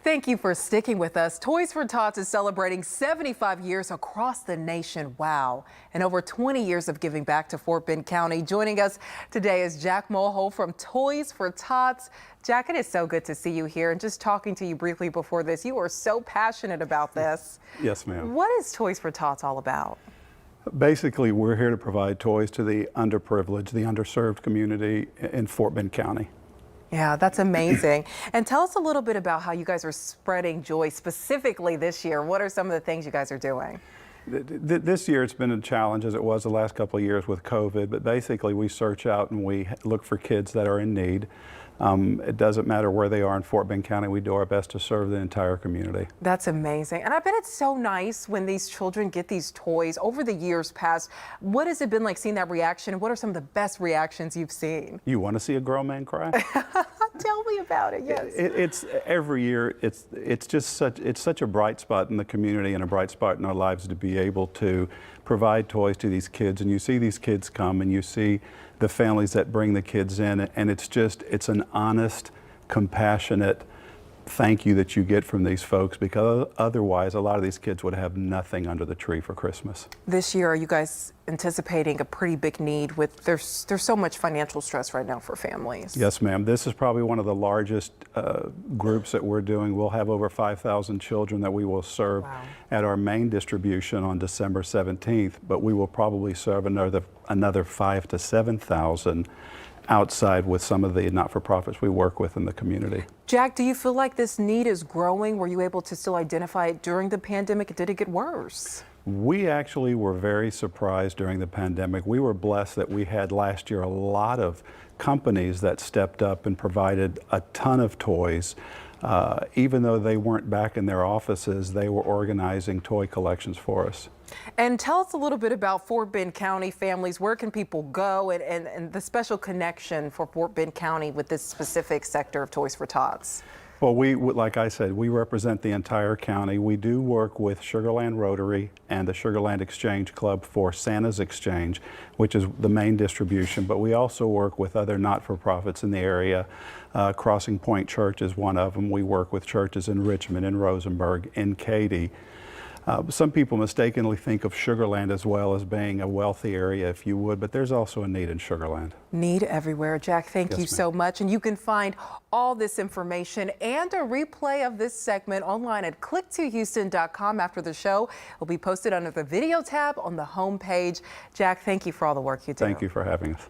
Thank you for sticking with us. Toys for Tots is celebrating 75 years across the nation. Wow. And over 20 years of giving back to Fort Bend County. Joining us today is Jack Mulhall from Toys for Tots. Jack, it is so good to see you here. And just talking to you briefly before this, you are so passionate about this. Yes, ma'am. What is Toys for Tots all about? Basically, we're here to provide toys to the underprivileged, the underserved community in Fort Bend County. Yeah, that's amazing. And tell us a little bit about how you guys are spreading joy specifically this year. What are some of the things you guys are doing? This year it's been a challenge, as it was the last couple of years with COVID, but basically we search out and we look for kids that are in need. It doesn't matter where they are in Fort Bend County, we do our best to serve the entire community. That's amazing. And I bet it's so nice when these children get these toys over the years past. What has it been like seeing that reaction? What are some of the best reactions you've seen? You want to see a grown man cry? Tell me about it. Yes. It's every year. It's just such a bright spot in the community and a bright spot in our lives to be able to provide toys to these kids. And you see these kids come and you see the families that bring the kids in, and it's an honest, compassionate thank you that you get from these folks, because otherwise a lot of these kids would have nothing under the tree for Christmas. This year, are you guys anticipating a pretty big need with there's so much financial stress right now for families? Yes, ma'am. This is probably one of the largest groups that we're doing. We'll have over 5,000 children that we will serve at our main distribution on December 17th, but we will probably serve another 5,000 to 7,000 outside with some of the not-for-profits we work with in the community. Jack, do you feel like this need is growing? Were you able to still identify it during the pandemic? Did it get worse? We actually were very surprised during the pandemic. We were blessed that we had last year a lot of companies that stepped up and provided a ton of toys. Even though they weren't back in their offices, they were organizing toy collections for us. And tell us a little bit about Fort Bend County families. Where can people go, and the special connection for Fort Bend County with this specific sector of Toys for Tots? Well, like I said, we represent the entire county. We do work with Sugarland Rotary and the Sugarland Exchange Club for Santa's Exchange, which is the main distribution, but we also work with other not-for-profits in the area. Crossing Point Church is one of them. We work with churches in Richmond, in Rosenberg, in Katy. Some people mistakenly think of Sugarland as well as being a wealthy area, if you would, but there's also a need in Sugarland. Need everywhere. Jack, thank you so much. And you can find all this information and a replay of this segment online at click2houston.com after the show. It'll be posted under the video tab on the home page. Jack, thank you for all the work you do. Thank you for having us.